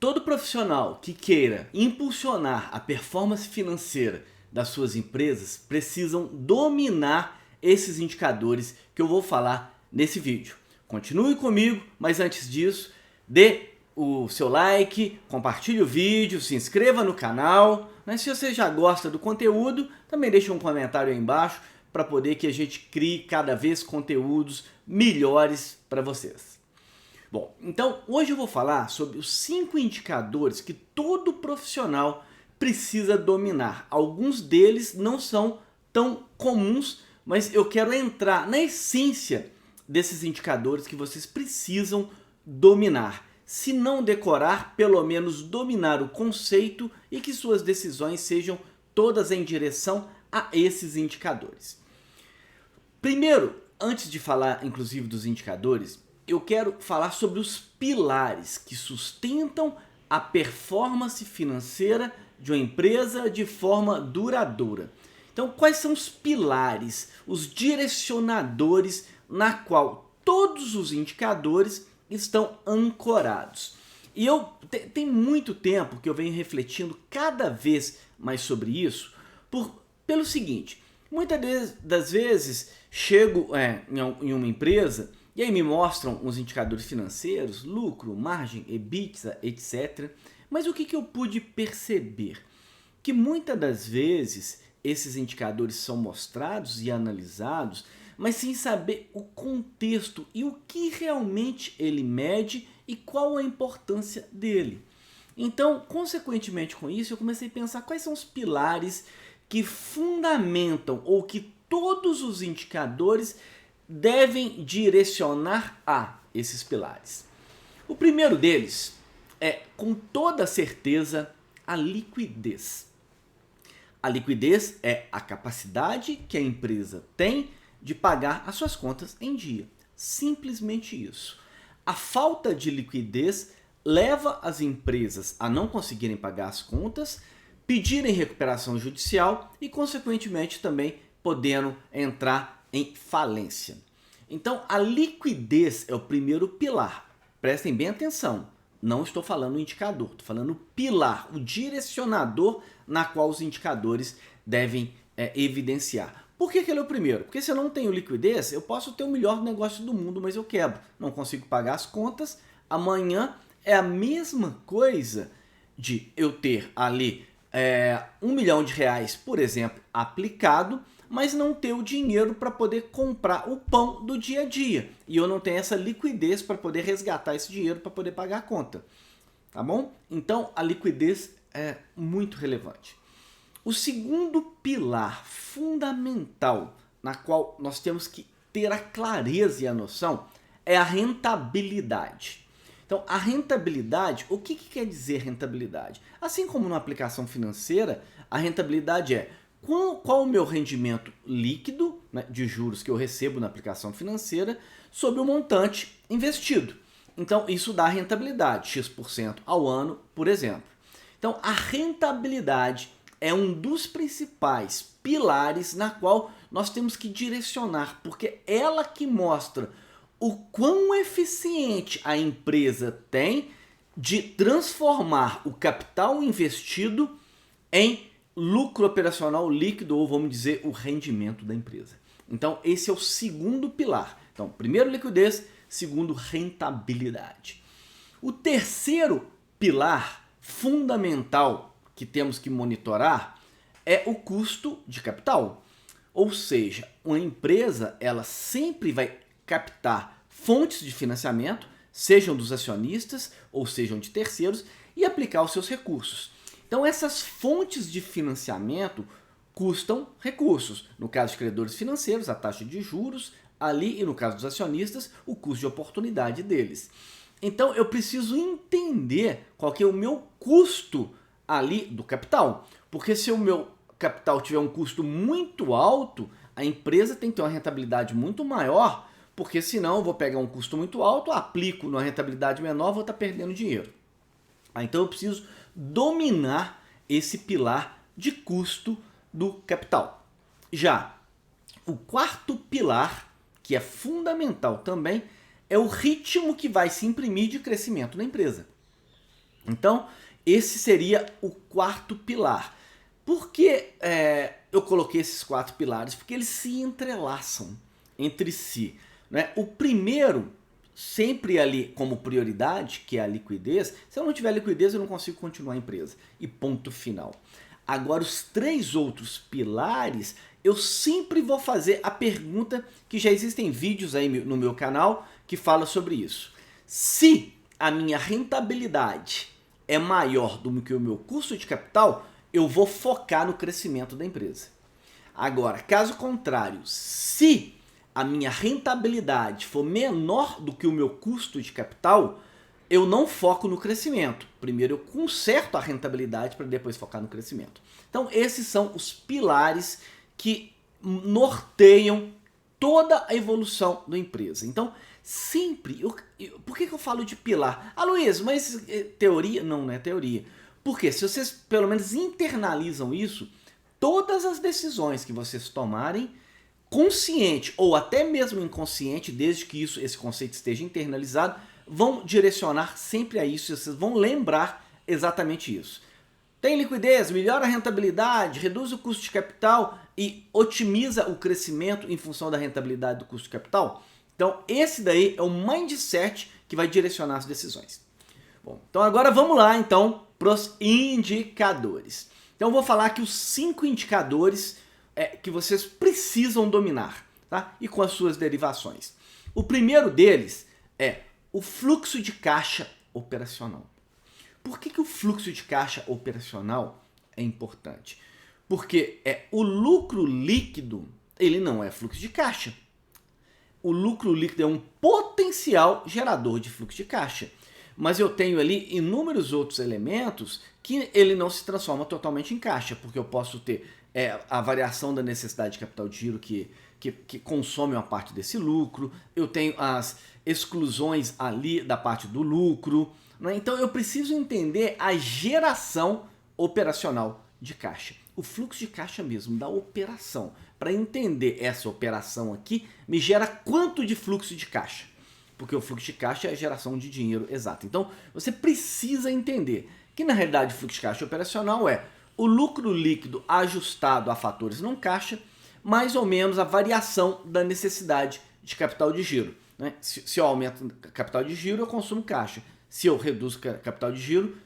Todo profissional que queira impulsionar a performance financeira das suas empresas precisam dominar esses indicadores que eu vou falar nesse vídeo. Continue comigo, mas antes disso, dê o seu like, compartilhe o vídeo, se inscreva no canal. Mas se você já gosta do conteúdo, também deixe um comentário aí embaixo para poder que a gente crie cada vez conteúdos melhores para vocês. Bom, então hoje eu vou falar sobre os 5 indicadores que todo profissional precisa dominar. Alguns deles não são tão comuns, mas eu quero entrar na essência desses indicadores que vocês precisam dominar. Se não decorar, pelo menos dominar o conceito e que suas decisões sejam todas em direção a esses indicadores. Primeiro, antes de falar inclusive dos indicadores, eu quero falar sobre os pilares que sustentam a performance financeira de uma empresa de forma duradoura. Então, quais são os pilares, os direcionadores na qual todos os indicadores estão ancorados? E tem muito tempo que eu venho refletindo cada vez mais sobre isso, pelo seguinte: muitas das vezes chego em uma empresa e aí me mostram os indicadores financeiros, lucro, margem, EBITDA, etc. Mas o que eu pude perceber? Que muitas das vezes esses indicadores são mostrados e analisados, mas sem saber o contexto e o que realmente ele mede e qual a importância dele. Então, consequentemente com isso, eu comecei a pensar quais são os pilares que fundamentam ou que todos os indicadores devem direcionar a esses pilares. O primeiro deles é, com toda certeza, a liquidez. A liquidez é a capacidade que a empresa tem de pagar as suas contas em dia. Simplesmente isso. A falta de liquidez leva as empresas a não conseguirem pagar as contas, pedirem recuperação judicial e, consequentemente, também podendo entrar em falência. Então, a liquidez é o primeiro pilar. Prestem bem atenção. Não estou falando indicador, estou falando pilar, o direcionador na qual os indicadores devem evidenciar. Por que ele é o primeiro? Porque se eu não tenho liquidez, eu posso ter o melhor negócio do mundo, mas eu quebro. Não consigo pagar as contas. Amanhã é a mesma coisa de eu ter ali R$1 milhão, por exemplo, aplicado, mas não ter o dinheiro para poder comprar o pão do dia a dia. E eu não tenho essa liquidez para poder resgatar esse dinheiro para poder pagar a conta. Tá bom? Então, a liquidez é muito relevante. O segundo pilar fundamental na qual nós temos que ter a clareza e a noção é a rentabilidade. Então, a rentabilidade, o que quer dizer rentabilidade? Assim como na aplicação financeira, a rentabilidade é qual o meu rendimento líquido, né, de juros que eu recebo na aplicação financeira sobre o montante investido. Então, isso dá rentabilidade, X% ao ano, por exemplo. Então, a rentabilidade é um dos principais pilares na qual nós temos que direcionar, porque é ela que mostra o quão eficiente a empresa tem de transformar o capital investido em lucro operacional líquido, ou vamos dizer, o rendimento da empresa. Então, esse é o segundo pilar. Então, primeiro, liquidez, segundo, rentabilidade. O terceiro pilar fundamental que temos que monitorar é o custo de capital. Ou seja, uma empresa ela sempre vai captar fontes de financiamento, sejam dos acionistas ou sejam de terceiros, e aplicar os seus recursos. Então, essas fontes de financiamento custam recursos. No caso de credores financeiros, a taxa de juros, ali, e no caso dos acionistas, o custo de oportunidade deles. Então, eu preciso entender qual que é o meu custo ali do capital. Porque se o meu capital tiver um custo muito alto, a empresa tem que ter uma rentabilidade muito maior, porque senão eu vou pegar um custo muito alto, aplico numa rentabilidade menor, vou estar perdendo dinheiro. Então, eu preciso dominar esse pilar de custo do capital. Já o quarto pilar, que é fundamental também, é o ritmo que vai se imprimir de crescimento na empresa. Então, esse seria o quarto pilar. Por que eu coloquei esses 4 pilares? Porque eles se entrelaçam entre si, né? O primeiro, sempre ali como prioridade, que é a liquidez. Se eu não tiver liquidez, eu não consigo continuar a empresa. E ponto final. Agora, os 3 outros pilares, eu sempre vou fazer a pergunta, que já existem vídeos aí no meu canal que fala sobre isso. Se a minha rentabilidade é maior do que o meu custo de capital, eu vou focar no crescimento da empresa. Agora, caso contrário, se a minha rentabilidade for menor do que o meu custo de capital, eu não foco no crescimento. Primeiro eu conserto a rentabilidade para depois focar no crescimento. Então esses são os pilares que norteiam toda a evolução da empresa. Então sempre, por que eu falo de pilar? Ah, Luiz, mas teoria? Não é teoria. Porque se vocês pelo menos internalizam isso, todas as decisões que vocês tomarem, consciente ou até mesmo inconsciente, desde que esse conceito esteja internalizado, vão direcionar sempre a isso, vocês vão lembrar exatamente isso. Tem liquidez, melhora a rentabilidade, reduz o custo de capital e otimiza o crescimento em função da rentabilidade do custo de capital? Então esse daí é o mindset que vai direcionar as decisões. Bom, então agora vamos lá então para os indicadores. Então eu vou falar aqui os 5 indicadores que vocês precisam dominar, tá? E com as suas derivações. O primeiro deles é o fluxo de caixa operacional. Por que o fluxo de caixa operacional é importante? Porque o lucro líquido, ele não é fluxo de caixa. O lucro líquido é um potencial gerador de fluxo de caixa. Mas eu tenho ali inúmeros outros elementos que ele não se transforma totalmente em caixa, porque eu posso ter a variação da necessidade de capital de giro que consome uma parte desse lucro, eu tenho as exclusões ali da parte do lucro, né? Então eu preciso entender a geração operacional de caixa, o fluxo de caixa mesmo, da operação. Para entender essa operação aqui, me gera quanto de fluxo de caixa? Porque o fluxo de caixa é a geração de dinheiro exato. Então você precisa entender que na realidade o fluxo de caixa operacional é o lucro líquido ajustado a fatores não caixa, mais ou menos a variação da necessidade de capital de giro, né? Se eu aumento capital de giro, eu consumo caixa. Se eu reduzo capital de giro,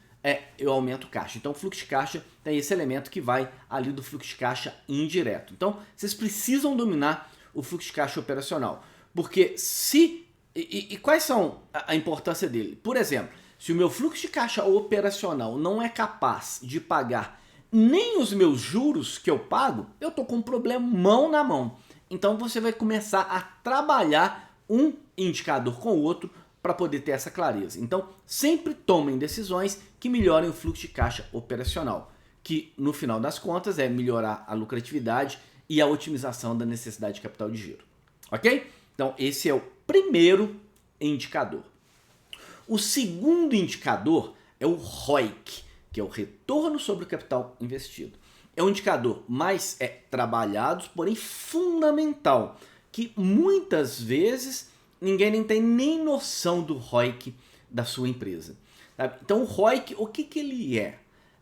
eu aumento caixa. Então o fluxo de caixa tem esse elemento que vai ali do fluxo de caixa indireto. Então vocês precisam dominar o fluxo de caixa operacional. Porque se... E quais são a importância dele? Por exemplo, se o meu fluxo de caixa operacional não é capaz de pagar nem os meus juros que eu pago, eu estou com um problema mão na mão. Então você vai começar a trabalhar um indicador com o outro para poder ter essa clareza. Então sempre tomem decisões que melhorem o fluxo de caixa operacional, que no final das contas é melhorar a lucratividade e a otimização da necessidade de capital de giro. Ok? Então esse é o primeiro indicador. O segundo indicador é o ROIC, que é o retorno sobre o capital investido. É um indicador mais trabalhado, porém fundamental, que muitas vezes ninguém nem tem nem noção do ROIC da sua empresa. Sabe? Então o ROIC, o que ele é?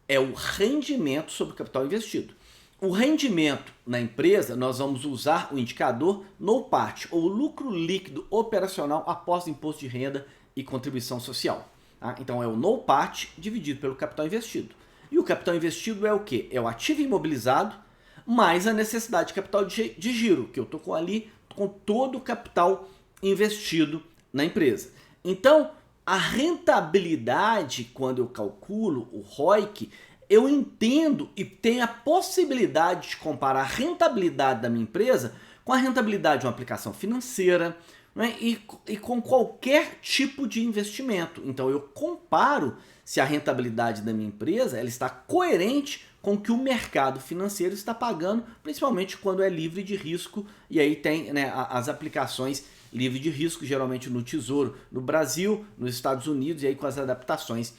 É o rendimento sobre o capital investido. O rendimento na empresa, nós vamos usar o indicador NOPAT, ou lucro líquido operacional após imposto de renda e contribuição social. Tá? Então é o NOPAT dividido pelo capital investido. E o capital investido é o quê? É o ativo imobilizado mais a necessidade de capital de giro, que eu estou ali com todo o capital investido na empresa. Então a rentabilidade, quando eu calculo o ROIC, eu entendo e tenho a possibilidade de comparar a rentabilidade da minha empresa com a rentabilidade de uma aplicação financeira, né? E com qualquer tipo de investimento. Então eu comparo se a rentabilidade da minha empresa ela está coerente com o que o mercado financeiro está pagando, principalmente quando é livre de risco, e aí tem, né, as aplicações livre de risco, geralmente no Tesouro no Brasil, nos Estados Unidos, e aí com as adaptações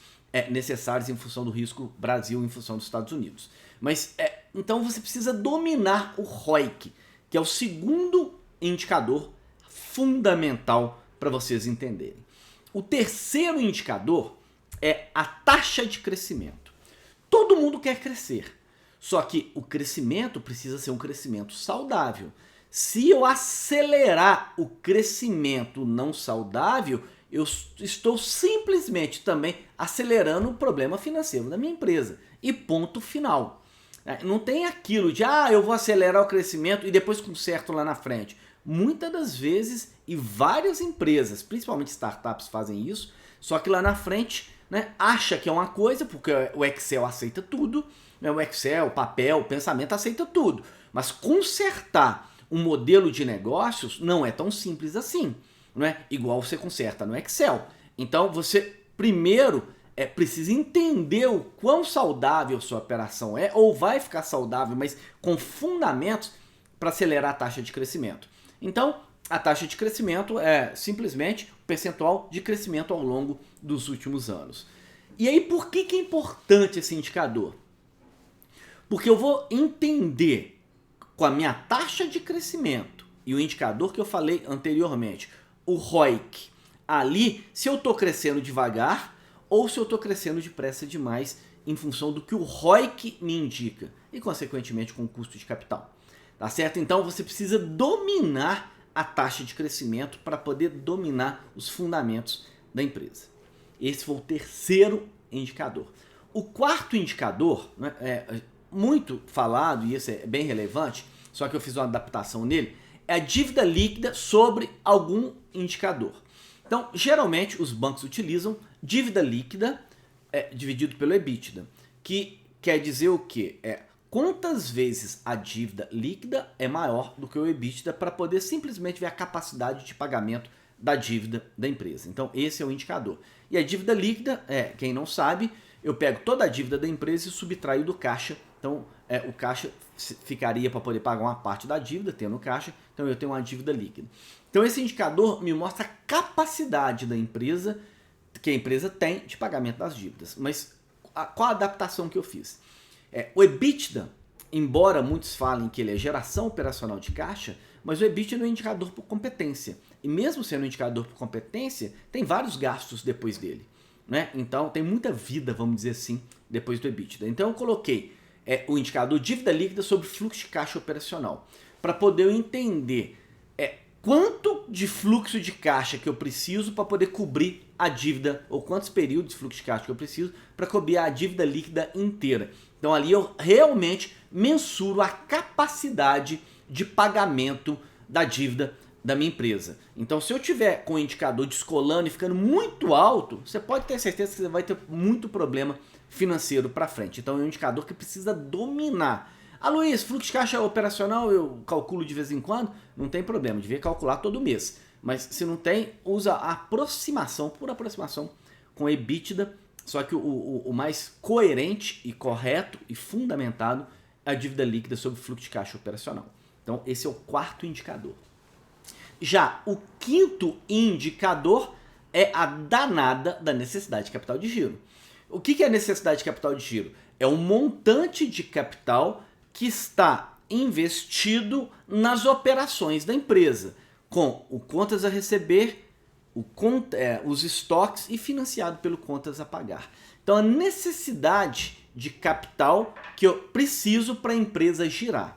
necessárias em função do risco Brasil, em função dos Estados Unidos. Mas então você precisa dominar o ROIC, que é o segundo indicador fundamental para vocês entenderem. O terceiro indicador é a taxa de crescimento. Todo mundo quer crescer, só que o crescimento precisa ser um crescimento saudável. Se eu acelerar o crescimento não saudável, eu estou simplesmente também acelerando o problema financeiro da minha empresa. E ponto final. Não tem aquilo de, eu vou acelerar o crescimento e depois conserto lá na frente. Muitas das vezes, e várias empresas, principalmente startups, fazem isso, só que lá na frente, né, acha que é uma coisa, porque o Excel aceita tudo, né, o Excel, o papel, o pensamento aceita tudo. Mas consertar um modelo de negócios não é tão simples assim, não é? Igual você conserta no Excel. Então você primeiro precisa entender o quão saudável sua operação é, ou vai ficar saudável, mas com fundamentos para acelerar a taxa de crescimento. Então, a taxa de crescimento é simplesmente o percentual de crescimento ao longo dos últimos anos. E aí, por que é importante esse indicador? Porque eu vou entender com a minha taxa de crescimento e o indicador que eu falei anteriormente, o ROIC, ali, se eu estou crescendo devagar ou se eu estou crescendo depressa demais em função do que o ROIC me indica e, consequentemente, com o custo de capital. Tá certo? Então, você precisa dominar a taxa de crescimento para poder dominar os fundamentos da empresa. Esse foi o terceiro indicador. O quarto indicador, né, muito falado, e isso é bem relevante, só que eu fiz uma adaptação nele, é a dívida líquida sobre algum indicador. Então, geralmente, os bancos utilizam dívida líquida dividido pelo EBITDA, que quer dizer o quê? Quantas vezes a dívida líquida é maior do que o EBITDA para poder simplesmente ver a capacidade de pagamento da dívida da empresa. Então, esse é o indicador. E a dívida líquida, quem não sabe, eu pego toda a dívida da empresa e subtraio do caixa. Então, o caixa ficaria para poder pagar uma parte da dívida, tendo caixa, então eu tenho uma dívida líquida. Então, esse indicador me mostra a capacidade da empresa, que a empresa tem de pagamento das dívidas. Mas qual a adaptação que eu fiz? O EBITDA, embora muitos falem que ele é geração operacional de caixa, mas o EBITDA não é indicador por competência. E mesmo sendo um indicador por competência, tem vários gastos depois dele, né? Então tem muita vida, vamos dizer assim, depois do EBITDA. Então eu coloquei o indicador dívida líquida sobre fluxo de caixa operacional, para poder eu entender quanto de fluxo de caixa que eu preciso para poder cobrir a dívida, ou quantos períodos de fluxo de caixa que eu preciso para cobrir a dívida líquida inteira. Então ali eu realmente mensuro a capacidade de pagamento da dívida da minha empresa. Então, se eu tiver com o indicador descolando e ficando muito alto, você pode ter certeza que você vai ter muito problema financeiro para frente. Então, é um indicador que precisa dominar. Luiz, fluxo de caixa operacional eu calculo de vez em quando? Não tem problema, devia calcular todo mês. Mas se não tem, usa a aproximação, por aproximação, com EBITDA. Só que o mais coerente e correto e fundamentado é a dívida líquida sobre fluxo de caixa operacional. Então, esse é o quarto indicador. Já o quinto indicador é a danada da necessidade de capital de giro. O que é a necessidade de capital de giro? É um montante de capital que está investido nas operações da empresa, com o contas a receber, os estoques e financiado pelo contas a pagar. Então, a necessidade de capital que eu preciso para a empresa girar.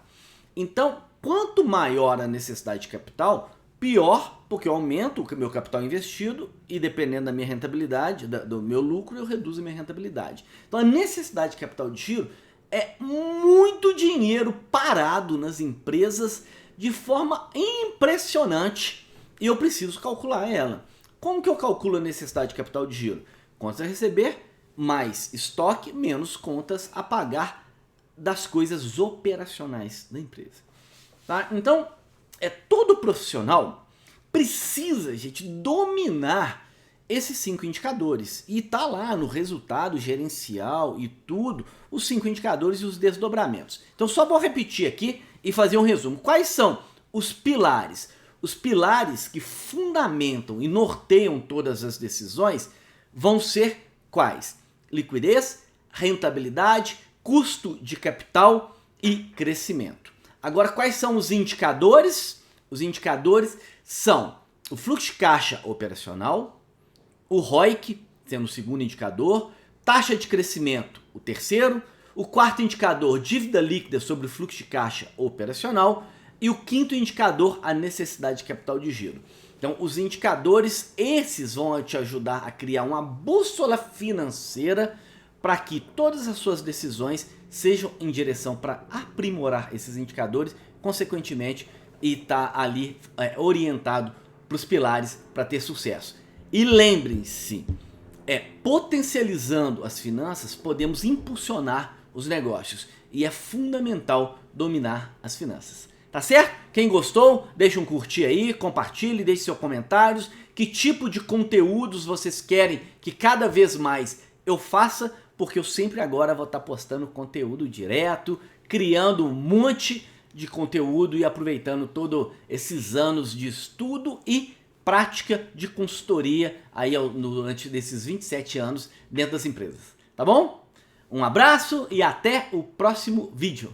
Então, quanto maior a necessidade de capital, pior, porque eu aumento o meu capital investido e dependendo da minha rentabilidade, do meu lucro, eu reduzo a minha rentabilidade. Então a necessidade de capital de giro é muito dinheiro parado nas empresas de forma impressionante e eu preciso calcular ela. Como que eu calculo a necessidade de capital de giro? Contas a receber mais estoque menos contas a pagar das coisas operacionais da empresa. Tá? Então, todo profissional precisa, gente, dominar esses 5 indicadores. E tá lá no resultado gerencial e tudo, os 5 indicadores e os desdobramentos. Então só vou repetir aqui e fazer um resumo. Quais são os pilares? Os pilares que fundamentam e norteiam todas as decisões vão ser quais? Liquidez, rentabilidade, custo de capital e crescimento. Agora, quais são os indicadores? Os indicadores são o fluxo de caixa operacional, o ROIC, sendo o segundo indicador, taxa de crescimento, o terceiro, o quarto indicador, dívida líquida sobre o fluxo de caixa operacional, e o quinto indicador, a necessidade de capital de giro. Então, os indicadores, esses vão te ajudar a criar uma bússola financeira para que todas as suas decisões sejam em direção para aprimorar esses indicadores, consequentemente, e estar ali orientado para os pilares para ter sucesso. E lembrem-se, potencializando as finanças, podemos impulsionar os negócios. E é fundamental dominar as finanças. Tá certo? Quem gostou, deixa um curtir aí, compartilhe, deixe seus comentários. Que tipo de conteúdos vocês querem que cada vez mais eu faça? Porque eu sempre agora vou estar postando conteúdo direto, criando um monte de conteúdo e aproveitando todos esses anos de estudo e prática de consultoria aí durante desses 27 anos dentro das empresas. Tá bom? Um abraço e até o próximo vídeo.